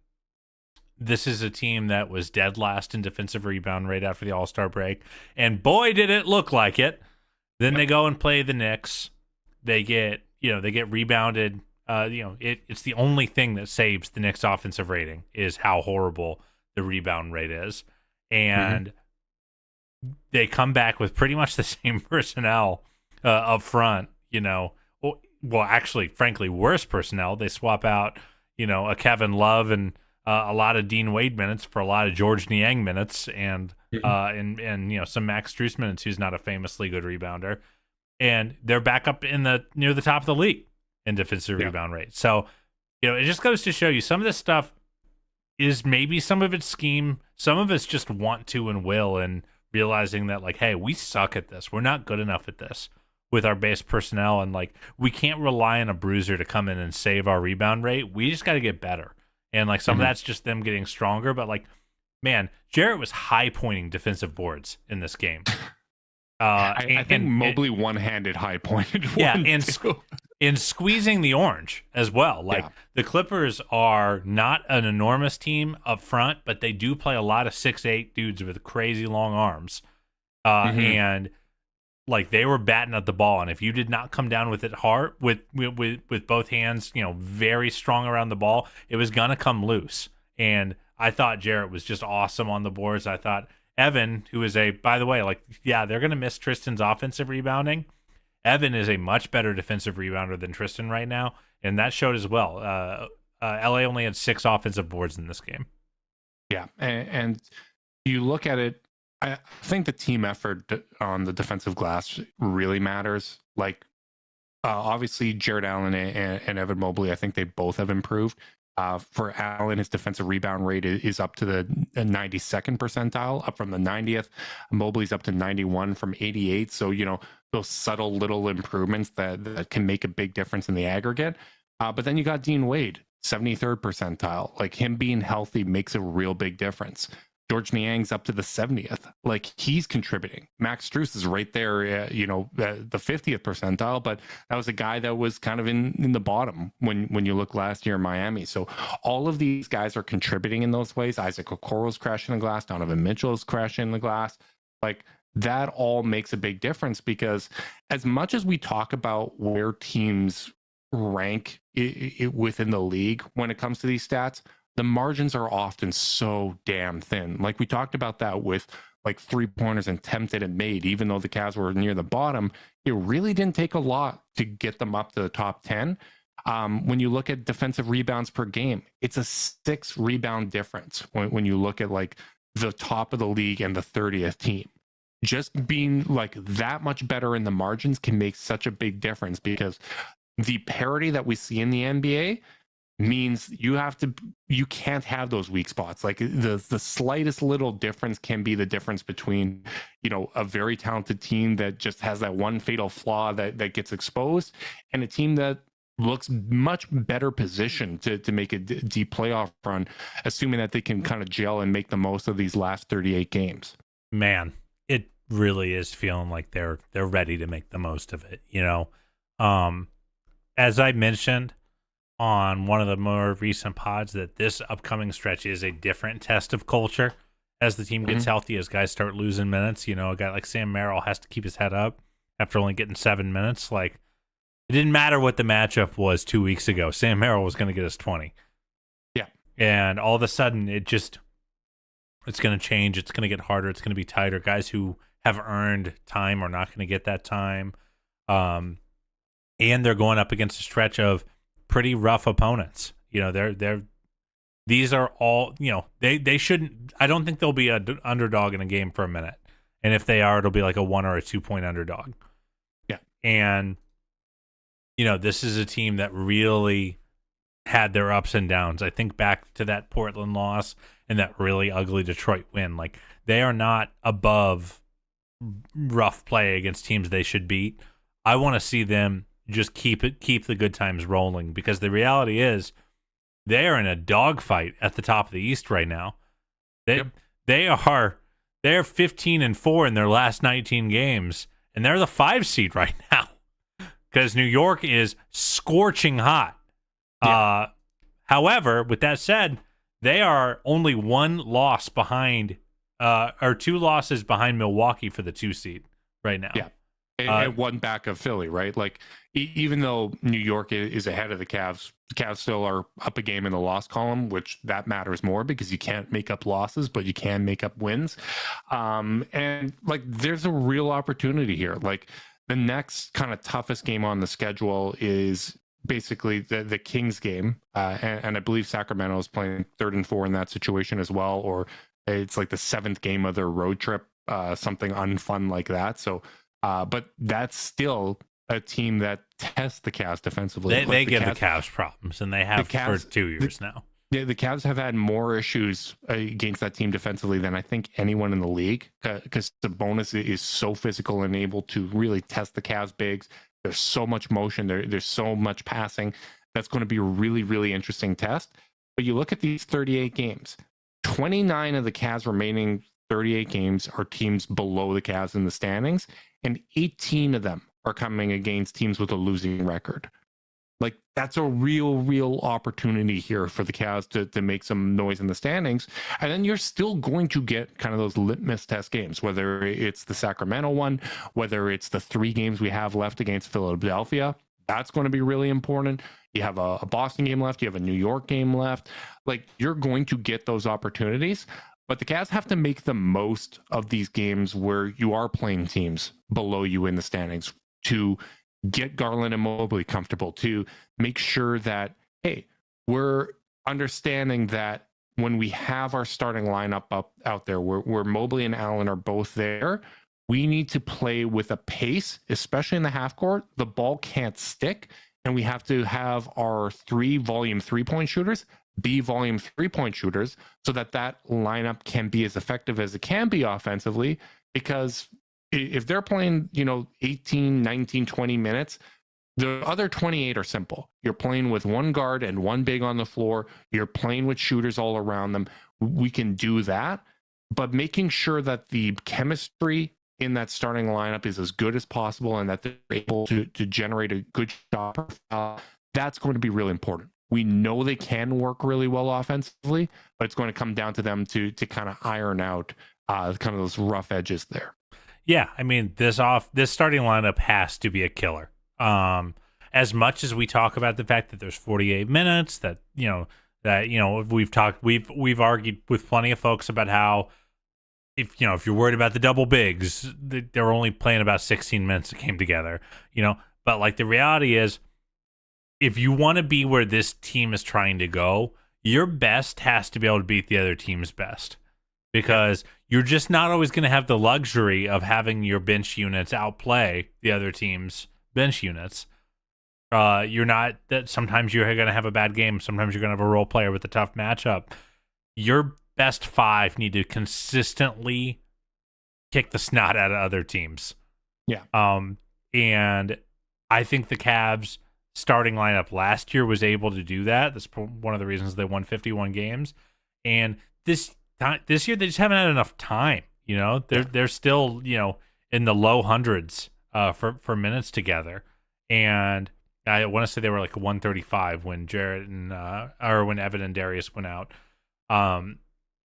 C: this is a team that was dead last in defensive rebound rate after the All-Star break, and boy did it look like it. Then they go and play the Knicks. They get rebounded. It's the only thing that saves the Knicks offensive rating is how horrible the rebound rate is. And they come back with pretty much the same personnel up front, actually, frankly, worse personnel. They swap out, a Kevin Love and a lot of Dean Wade minutes for a lot of George Niang minutes and some Max Strus minutes, who's not a famously good rebounder. And they're back up near the top of the league in defensive rebound rate. So, it just goes to show you some of this stuff is maybe some of it's scheme, some of it's just want to and will, and realizing that, like, hey, we suck at this. We're not good enough at this with our base personnel, and, like, we can't rely on a bruiser to come in and save our rebound rate. We just got to get better. And, like, some of that's just them getting stronger. But, like, man, Jarrett was high-pointing defensive boards in this game.
B: I think Mobley one-handed high-pointed one, too.
C: In squeezing the orange as well. Like, the Clippers are not an enormous team up front, but they do play a lot of 6'8" dudes with crazy long arms. And, like, they were batting at the ball. And if you did not come down with it hard, with both hands, very strong around the ball, it was going to come loose. And I thought Jarrett was just awesome on the boards. I thought Evan, who is by the way, they're going to miss Tristan's offensive rebounding. Evan is a much better defensive rebounder than Tristan right now, and that showed as well. LA only had 6 offensive boards in this game.
B: Yeah, and you look at it, I think the team effort on the defensive glass really matters. Like, obviously, Jared Allen and Evan Mobley, I think they both have improved. For Allen, his defensive rebound rate is up to the 92nd percentile, up from the 90th. Mobley's up to 91 from 88. So, those subtle little improvements that can make a big difference in the aggregate. But then you got Dean Wade, 73rd percentile. Like, him being healthy makes a real big difference. George Niang's up to the 70th. Like, he's contributing. Max Strus is right there, the 50th percentile, but that was a guy that was kind of in the bottom when you look last year in Miami. So all of these guys are contributing in those ways. Isaac Okoro's crashing the glass. Donovan Mitchell's crashing the glass. Like, that all makes a big difference, because as much as we talk about where teams rank within the league when it comes to these stats, the margins are often so damn thin. Like, we talked about that with like 3-pointers attempted and made. Even though the Cavs were near the bottom, it really didn't take a lot to get them up to the top 10. When you look at defensive rebounds per game, it's a 6 rebound difference when you look at like the top of the league and the 30th team. Just being like that much better in the margins can make such a big difference, because the parity that we see in the NBA means you can't have those weak spots. Like, the slightest little difference can be the difference between, a very talented team that just has that one fatal flaw that gets exposed, and a team that looks much better positioned to make a deep playoff run, assuming that they can kind of gel and make the most of these last 38 games.
C: Man, it really is feeling like they're ready to make the most of it. As I mentioned on one of the more recent pods, that this upcoming stretch is a different test of culture as the team gets healthy, as guys start losing minutes. A guy like Sam Merrill has to keep his head up after only getting 7 minutes. Like, it didn't matter what the matchup was 2 weeks ago. Sam Merrill was going to get us 20.
B: Yeah.
C: And all of a sudden, it's going to change. It's going to get harder. It's going to be tighter. Guys who have earned time are not going to get that time. And they're going up against a stretch of pretty rough opponents. These are all, they shouldn't, I don't think they'll be an underdog in a game for a minute. And if they are, it'll be like a 1 or a 2 point underdog.
B: Yeah.
C: And, this is a team that really had their ups and downs. I think back to that Portland loss and that really ugly Detroit win. Like, they are not above rough play against teams they should beat. I want to see them just keep the good times rolling, because the reality is they are in a dogfight at the top of the East right now. They're 15-4 in their last 19 games, and they're the 5 seed right now, because New York is scorching hot. Yeah. However, with that said, they are only 1 loss behind, or 2 losses behind Milwaukee for the 2 seed right now.
B: Yeah. And 1 back of Philly, right? Like, even though New York is ahead of the Cavs still are up a game in the loss column, which that matters more, because you can't make up losses, but you can make up wins. And like, there's a real opportunity here. Like, the next kind of toughest game on the schedule is basically the Kings game. And I believe Sacramento is playing 3rd and 4 in that situation as well, or it's like the 7th game of their road trip, something unfun like that. So, but that's still a team that tests the Cavs defensively.
C: They give the Cavs problems, and they have for 2 years now.
B: Yeah, the Cavs have had more issues against that team defensively than I think anyone in the league, because Sabonis is so physical and able to really test the Cavs bigs. There's so much motion. There's so much passing. That's going to be a really, really interesting test. But you look at these 38 games, 29 of the Cavs remaining 38 games are teams below the Cavs in the standings, and 18 of them are coming against teams with a losing record. Like, that's a real opportunity here for the Cavs to make some noise in the standings. And then you're still going to get kind of those litmus test games, whether it's the Sacramento one, whether it's the 3 games we have left against Philadelphia. That's going to be really important. You have a Boston game left. You have a New York game left. Like, you're going to get those opportunities. But the Cavs have to make the most of these games where you are playing teams below you in the standings, to get Garland and Mobley comfortable, to make sure that, hey, we're understanding that when we have our starting lineup out there where Mobley and Allen are both there, we need to play with a pace, especially in the half court. The ball can't stick, and we have to have our volume 3-point shooters be volume 3-point shooters so that lineup can be as effective as it can be offensively. Because if they're playing, 18, 19, 20 minutes, the other 28 are simple. You're playing with one guard and one big on the floor. You're playing with shooters all around them. We can do that, but making sure that the chemistry in that starting lineup is as good as possible and that they're able to generate a good shot profile, that's going to be really important. We know they can work really well offensively, but it's going to come down to them to kind of iron out kind of those rough edges there.
C: Yeah, I mean, this starting lineup has to be a killer. As much as we talk about the fact that there's 48 minutes, that we've argued with plenty of folks about how if you're worried about the double bigs, they're only playing about 16 minutes a game together, but like the reality is, if you want to be where this team is trying to go, your best has to be able to beat the other team's best, because you're just not always going to have the luxury of having your bench units outplay the other team's bench units. You're not that. Sometimes you're going to have a bad game. Sometimes you're going to have a role player with a tough matchup. Your best 5 need to consistently kick the snot out of other teams.
B: Yeah.
C: And I think the Cavs starting lineup last year was able to do that. That's one of the reasons they won 51 games. And this year they just haven't had enough time. They're still in the low hundreds for minutes together. And I want to say they were like 135 when Jarrett when Evan and Darius went out.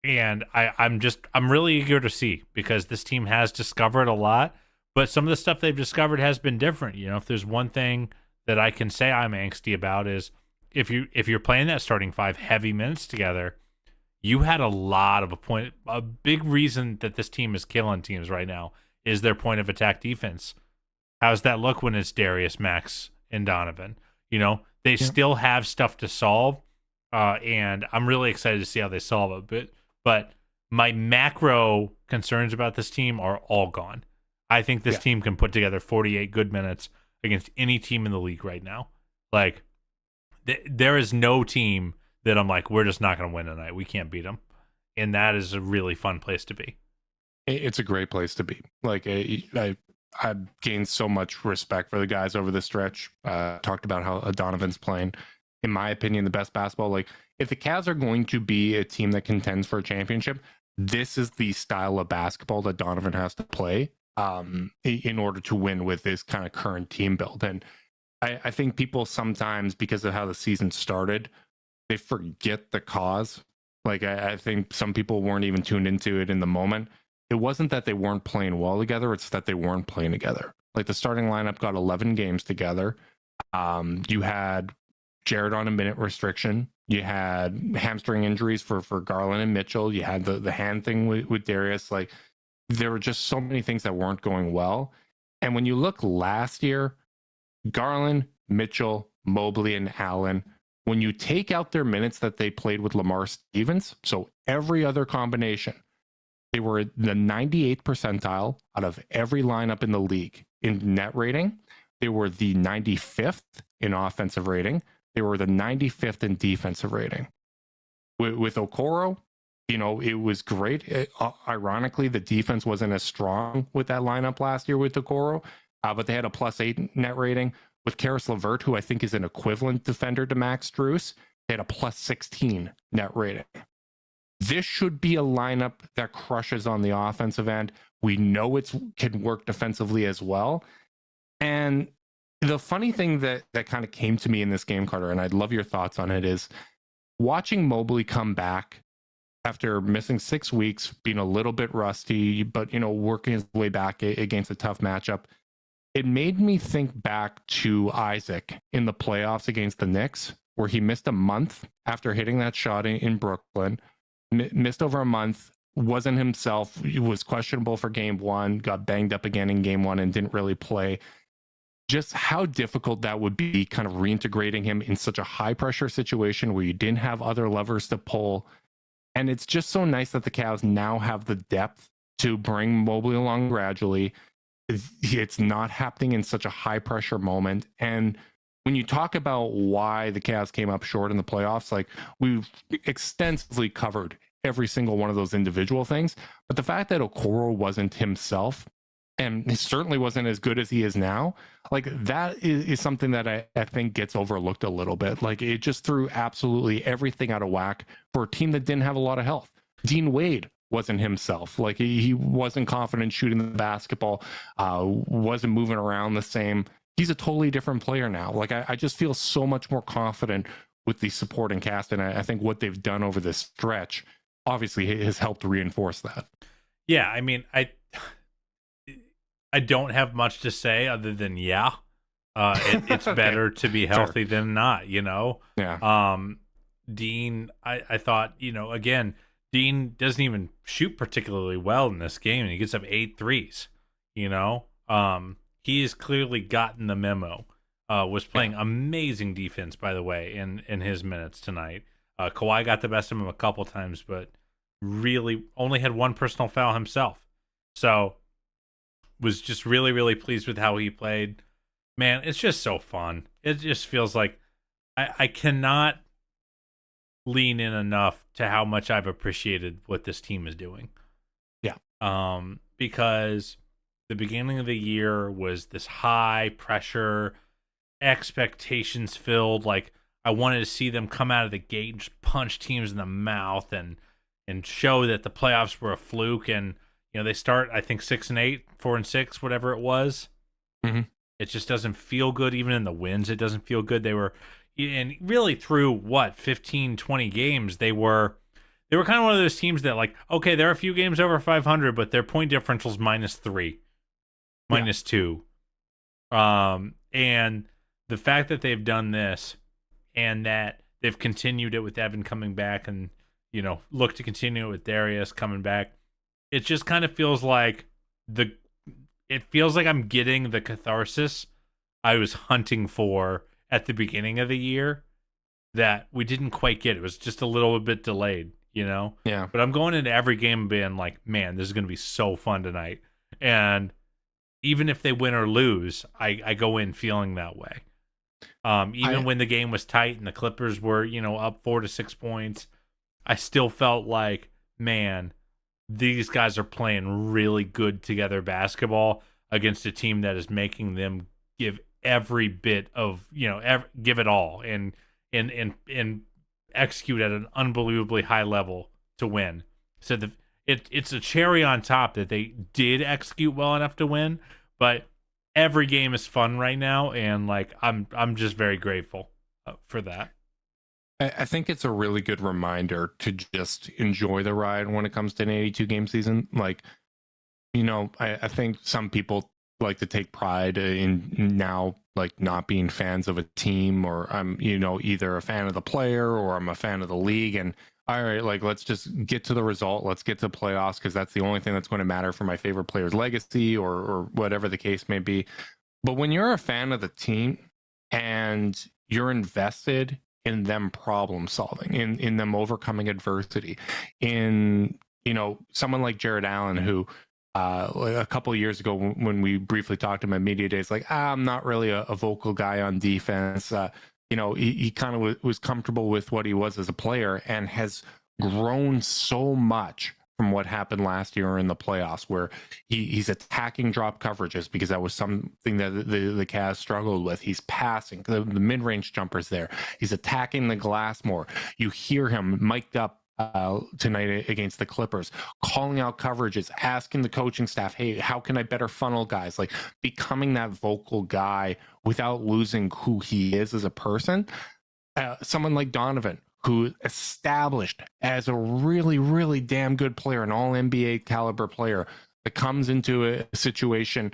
C: And I'm really eager to see, because this team has discovered a lot, but some of the stuff they've discovered has been different. If there's one thing that I can say I'm angsty about is if you're playing that starting 5 heavy minutes together, you had a big reason that this team is killing teams right now is their point of attack defense. How's that look when it's Darius, Max, and Donovan? They still have stuff to solve, and I'm really excited to see how they solve it. But my macro concerns about this team are all gone. I think this team can put together 48 good minutes against any team in the league right now. Like, there is no team that I'm like, we're just not going to win tonight. We can't beat them. And that is a really fun place to be.
B: It's a great place to be. Like, I've gained so much respect for the guys over the stretch. Talked about how Donovan's playing, in my opinion, the best basketball. Like, if the Cavs are going to be a team that contends for a championship, this is the style of basketball that Donovan has to play in order to win with this kind of current team build. And I think people sometimes, because of how the season started, they forget the cause. Like, I think some people weren't even tuned into it in the moment. It wasn't that they weren't playing well together. It's that they weren't playing together. Like, the starting lineup got 11 games together. You had Jared on a minute restriction. You had hamstring injuries for Garland and Mitchell. You had the hand thing with Darius. Like, there were just so many things that weren't going well. And when you look last year, Garland, Mitchell, Mobley, and Allen, when you take out their minutes that they played with Lamar Stevens, so every other combination, they were the 98th percentile out of every lineup in the league in net rating. They were the 95th in offensive rating. They were the 95th in defensive rating. With Okoro, it was great. Ironically, the defense wasn't as strong with that lineup last year with Okoro, but they had a +8 net rating. With Karis LeVert, who I think is an equivalent defender to Max Strus, they had a +16 net rating. This should be a lineup that crushes on the offensive end. We know it can work defensively as well. And the funny thing that kind of came to me in this game, Carter, and I'd love your thoughts on it, is watching Mobley come back after missing 6 weeks, being a little bit rusty, but, working his way back against a tough matchup. It made me think back to Isaac in the playoffs against the Knicks, where he missed a month after hitting that shot in Brooklyn, missed over a month, wasn't himself. He was questionable for game 1, got banged up again in game 1 and didn't really play. Just how difficult that would be, kind of reintegrating him in such a high pressure situation where you didn't have other levers to pull. And it's just so nice that the Cavs now have the depth to bring Mobley along gradually. It's not happening in such a high pressure moment. And when you talk about why the Cavs came up short in the playoffs, like we've extensively covered every single one of those individual things. But the fact that Okoro wasn't himself, and he certainly wasn't as good as he is now, like that is something that I think gets overlooked a little bit. Like it just threw absolutely everything out of whack for a team that didn't have a lot of health. Dean Wade wasn't himself. Like he wasn't confident shooting the basketball, wasn't moving around the same. He's a totally different player now. Like I just feel so much more confident with the supporting cast, and I think what they've done over this stretch obviously has helped reinforce that.
C: Yeah, I mean, I don't have much to say other than it's
B: Okay.
C: better to be healthy than not, you know?
B: Yeah.
C: Dean, I thought, you know, again, Dean doesn't even shoot particularly well in this game, and he gets up 8 threes, you know? He has clearly gotten the memo. Was playing amazing defense, by the way, in his minutes tonight. Kawhi got the best of him a couple times, but really only had one personal foul himself. So was just really, really pleased with how he played. Man, it's just so fun. It just feels like I cannot lean in enough to how much I've appreciated what this team is doing.
B: Yeah.
C: Because the beginning of the year was this high pressure, expectations filled. Like I wanted to see them come out of the gate and just punch teams in the mouth and show that the playoffs were a fluke. And you know they start, I think 6-8, 4-6, whatever it was.
B: Mm-hmm.
C: It just doesn't feel good. Even in the wins, it doesn't feel good. They were, and really through 15, 20 games, they were kind of one of those teams that like, okay, they're a few games over 500, but their point differential's -3, -2. And the fact that they've done this and that they've continued it with Evan coming back and, you know, look to continue it with Darius coming back, it just kind of feels like I'm getting the catharsis I was hunting for at the beginning of the year that we didn't quite get. It was just a little bit delayed, you know?
B: Yeah.
C: But I'm going into every game being like, man, this is going to be so fun tonight. And even if they win or lose, I go in feeling that way. When the game was tight and the Clippers were, you know, up 4 to 6 points, I still felt like, man, these guys are playing really good together basketball against a team that is making them give every bit of, you know, give it all and execute at an unbelievably high level to win. So it's a cherry on top that they did execute well enough to win, but every game is fun right now, and like I'm just very grateful for that.
B: I think it's a really good reminder to just enjoy the ride when it comes to an 82 game season. Like, you know, I think some people like to take pride in now like not being fans of a team, or I'm, you know, either a fan of the player or I'm a fan of the league. And all right, like let's just get to the result. Let's get to playoffs because that's the only thing that's going to matter for my favorite player's legacy or whatever the case may be. But when you're a fan of the team and you're invested in them problem solving, in them overcoming adversity, in, you know, someone like Jared Allen, who a couple of years ago when we briefly talked to him at media days, like, I'm not really a vocal guy on defense. You know, he kind of was comfortable with what he was as a player and has grown so much from what happened last year in the playoffs, where he's attacking drop coverages because that was something that the Cavs struggled with. He's passing the mid-range jumpers there. He's attacking the glass more. You hear him mic'd up tonight against the Clippers, calling out coverages, asking the coaching staff, hey, how can I better funnel guys? Like becoming that vocal guy without losing who he is as a person. Someone like Donovan, who established as a really, really damn good player, an all NBA caliber player, that comes into a situation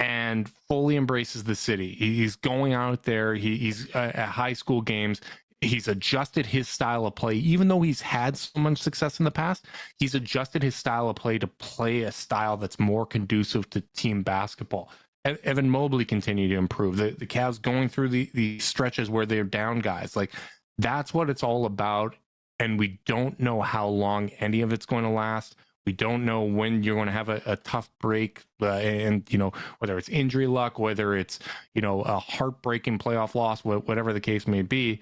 B: and fully embraces the city. He's going out there. He's at high school games. He's adjusted his style of play, even though he's had so much success in the past. He's adjusted his style of play to play a style that's more conducive to team basketball. Evan Mobley continued to improve. The Cavs going through the stretches where they're down guys. Like, that's what it's all about. and we don't know how long any of it's going to last. We don't know when you're going to have a tough break, and whether it's injury luck, whether it's a heartbreaking playoff loss, whatever the case may be.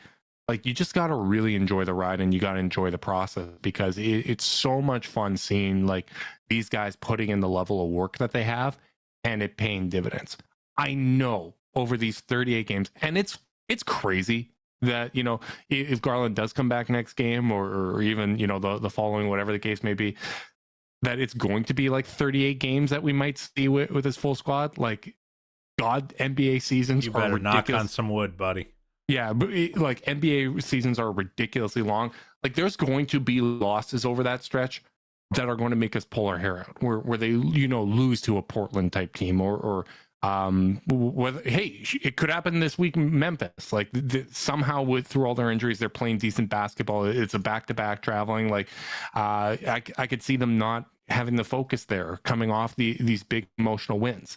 B: Like, you just got to really enjoy the ride, and you got to enjoy the process, because it's so much fun seeing like these guys putting in the level of work that they have and it paying dividends. I know over these 38 games, and it's crazy that if Garland does come back next game, or even the following, whatever the case may be, that it's going to be like 38 games that we might see with his full squad. Like, God, NBA seasons
C: you better
B: are ridiculous.
C: knock on some wood, buddy.
B: Yeah, but like, NBA seasons are ridiculously long. Like, there's going to be losses over that stretch that are going to make us pull our hair out, where they lose to a Portland type team, or whether, hey, it could happen this week in Memphis. Like, somehow through all their injuries, they're playing decent basketball. It's a back-to-back traveling. Like, I could see them not having the focus there, coming off these big emotional wins.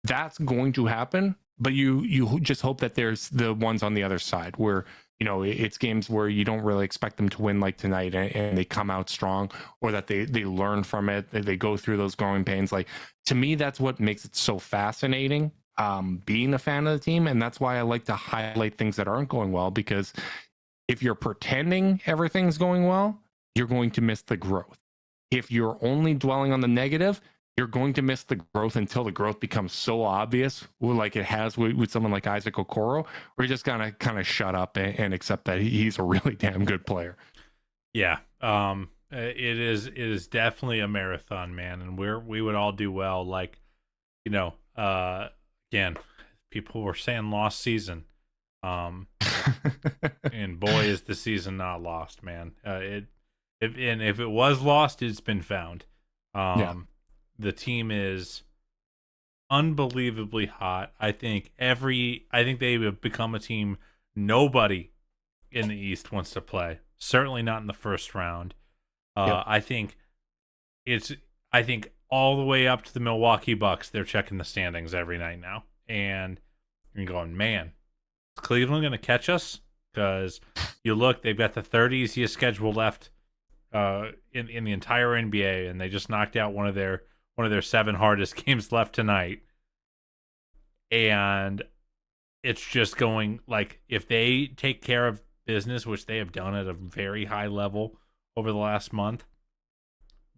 B: That's going to happen. But you just hope that there's the ones on the other side where, it's games where you don't really expect them to win, like tonight, and they come out strong, or that they learn from it, they go through those growing pains. Like, to me, that's what makes it so fascinating, being a fan of the team. And that's why I like to highlight things that aren't going well, because if you're pretending everything's going well, you're going to miss the growth. If you're only dwelling on the negative, you're going to miss the growth until the growth becomes so obvious, like it has with someone like Isaac Okoro. We're just gonna kind of shut up and accept that he's a really damn good player.
C: Yeah, it is definitely a marathon, man, and we would all do well. Like, again, people were saying lost season, and boy, is the season not lost, man. If it was lost, it's been found.
B: Yeah.
C: The team is unbelievably hot. I think they have become a team nobody in the East wants to play. Certainly not in the first round.
B: Yep.
C: I think all the way up to the Milwaukee Bucks, they're checking the standings every night now, and you're going, man, is Cleveland going to catch us? Because you look, they've got the third easiest schedule left in the entire NBA, and they just knocked out one of their 7 hardest games left tonight. And it's just going, like, if they take care of business, which they have done at a very high level over the last month,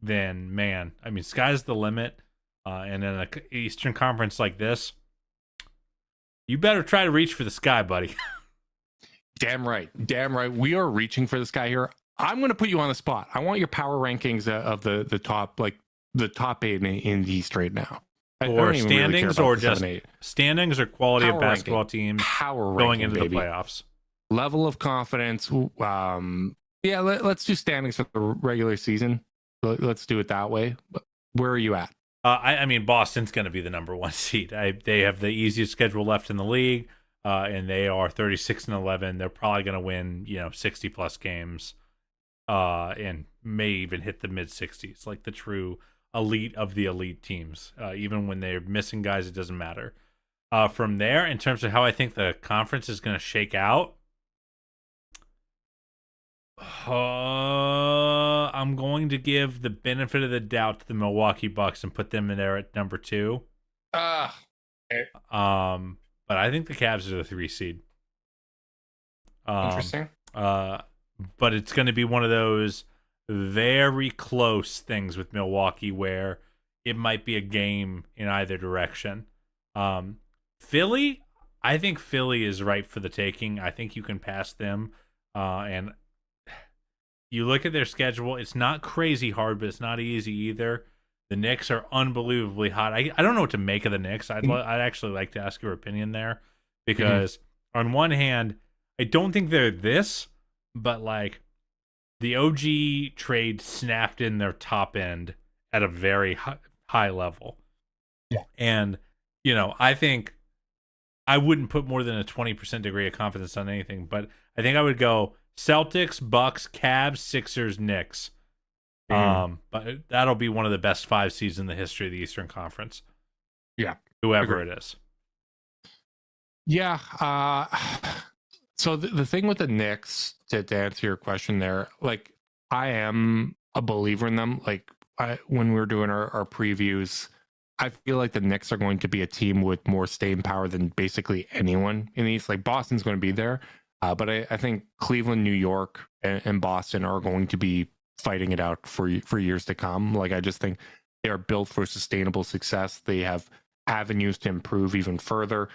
C: then, man, I mean, sky's the limit. And in an Eastern Conference like this, you better try to reach for the sky, buddy.
B: Damn right. We are reaching for the sky here. I'm going to put you on the spot. I want your power rankings of the top, like, the top 8 in the East right now.
C: Or standings, or just standings, or quality
B: power
C: of basketball
B: ranking.
C: teams
B: Power
C: going
B: ranking,
C: into
B: baby.
C: the playoffs.
B: Level of confidence. Yeah, let's do standings for the regular season. Let's do it that way. Where are you at?
C: I mean, Boston's going to be the number 1 seed. They have the easiest schedule left in the league, and they are 36-11. They're probably going to win, 60 plus games, and may even hit the mid 60s, like the true elite of the elite teams. Even when they're missing guys, it doesn't matter. From there, in terms of how I think the conference is going to shake out, I'm going to give the benefit of the doubt to the Milwaukee Bucks and put them in there at number 2.
B: Okay.
C: But I think the Cavs are the 3 seed.
B: Interesting.
C: But it's going to be one of those very close things with Milwaukee where it might be a game in either direction. Philly, I think Philly is ripe for the taking. I think you can pass them. And you look at their schedule, it's not crazy hard, but it's not easy either. The Knicks are unbelievably hot. I don't know what to make of the Knicks. I'd actually like to ask your opinion there, because on one hand, I don't think they're this, but like the OG trade snapped in their top end at a very high level.
B: Yeah.
C: And, I think I wouldn't put more than a 20% degree of confidence on anything, but I think I would go Celtics, Bucks, Cavs, Sixers, Knicks. But that'll be one of the best 5 seeds in the history of the Eastern Conference.
B: Yeah.
C: Whoever it is.
B: Yeah. So the thing with the Knicks, to answer your question there, like I am a believer in them. Like when we were doing our previews, I feel like the Knicks are going to be a team with more staying power than basically anyone in the East. Like Boston's going to be there, but I think Cleveland, New York, and Boston are going to be fighting it out for years to come. Like I just think they are built for sustainable success. They have avenues to improve even further.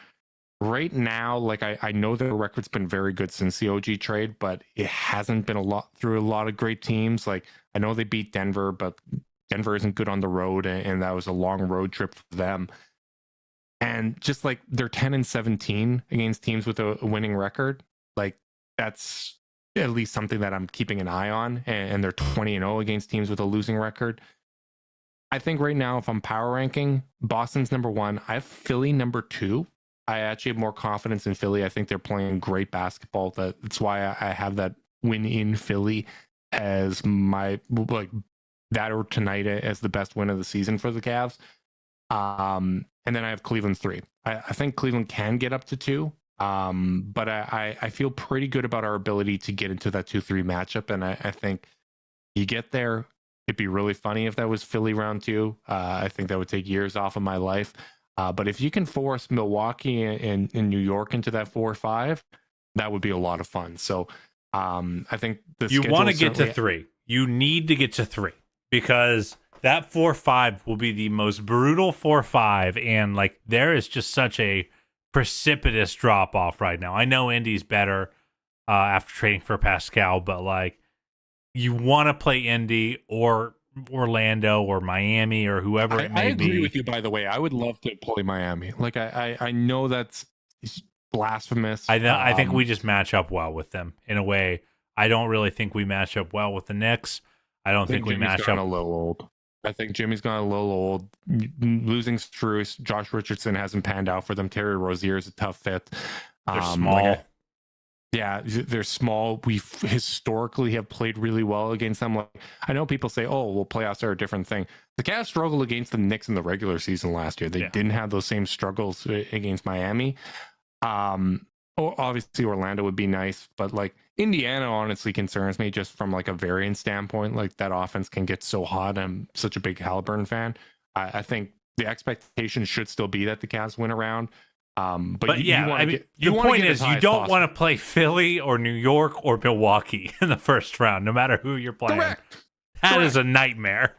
B: Right now, like I know their record's been very good since the OG trade, but it hasn't been through a lot of great teams. Like I know they beat Denver, but Denver isn't good on the road, and that was a long road trip for them. And just like they're 10-17 against teams with a winning record, like that's at least something that I'm keeping an eye on. And they're 20-0 against teams with a losing record. I think right now, if I'm power ranking, Boston's number 1. I have Philly number 2. I actually have more confidence in Philly. I think they're playing great basketball. That's why I have that win in Philly as my, like, that or tonight as the best win of the season for the Cavs. And then I have Cleveland 3. I think Cleveland can get up to 2. But I feel pretty good about our ability to get into that 2-3 matchup. And I think you get there. It'd be really funny if that was Philly round 2. I think that would take years off of my life. But if you can force Milwaukee and New York into that 4-5, that would be a lot of fun. So I think you
C: want to get to 3. You need to get to 3 because that 4-5 will be the most brutal 4-5. And like there is just such a precipitous drop off right now. I know Indy's better after trading for Pascal, but like you want to play Indy or Orlando or Miami or whoever it may be.
B: I agree with you, by the way. I would love to play Miami. Like I know that's blasphemous.
C: I think we just match up well with them in a way. I don't really think we match up well with the Knicks. I don't think we match up
B: a little old. I think Jimmy's gone a little old. Losing Struce, Josh Richardson hasn't panned out for them. Terry Rozier is a tough fit.
C: They're small.
B: Yeah, they're small. We historically have played really well against them. Like I know people say, "Oh, well, playoffs are a different thing." The Cavs struggled against the Knicks in the regular season last year. They didn't have those same struggles against Miami. Obviously, Orlando would be nice, but like Indiana honestly concerns me just from like a variance standpoint. Like that offense can get so hot. I'm such a big Halliburton fan. I think the expectation should still be that the Cavs win around. But
C: the point is you don't want to play Philly or New York or Milwaukee in the first round, no matter who you're playing.
B: Correct.
C: That is a nightmare.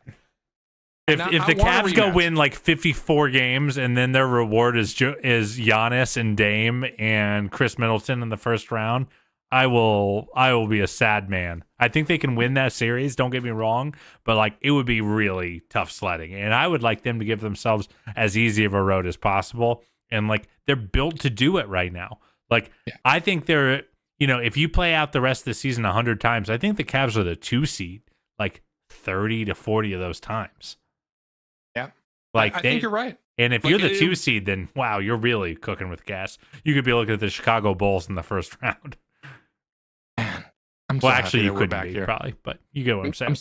C: If the Cavs go win like 54 games and then their reward is Giannis and Dame and Chris Middleton in the first round, I will be a sad man. I think they can win that series, don't get me wrong, but like it would be really tough sledding. And I would like them to give themselves as easy of a road as possible. And like they're built to do it right now. Like I think they're, if you play out the rest of the season 100 times, I think the Cavs are the 2 seed like 30 to 40 of those times.
B: Yeah.
C: Like
B: I think you're right.
C: And if you're the 2 seed, then wow, you're really cooking with gas. You could be looking at the Chicago Bulls in the first round. Actually, you could be here probably, but you get what I'm saying.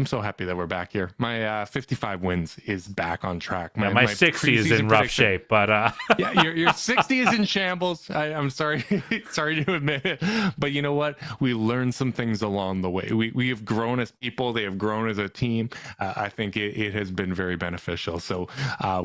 B: I'm so happy that we're back here. My 55 wins is back on track.
C: My 60 is in rough shape, but
B: yeah, your 60 is in shambles. I'm sorry to admit it, but you know what? We learned some things along the way. We have grown as people. They have grown as a team. I think it has been very beneficial. So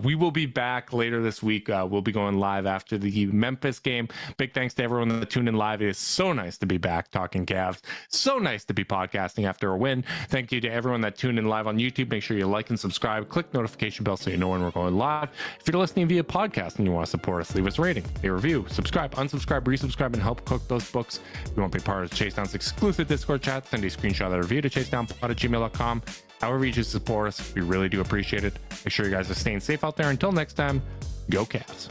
B: we will be back later this week. We'll be going live after the Memphis game. Big thanks to everyone that tuned in live. It is so nice to be back talking Cavs. So nice to be podcasting after a win. Thank you to everyone that tuned in live on YouTube. Make sure you like and subscribe. Click notification bell so you know when we're going live. If you're listening via podcast and you want to support us, leave us a rating, a review, subscribe, unsubscribe, resubscribe, and help cook those books. If you want to be part of Chase Down's exclusive Discord chat, send a screenshot of the review to chasedownpod@gmail.com. However you choose to support us, we really do appreciate it. Make sure you guys are staying safe out there. Until next time, go Cavs.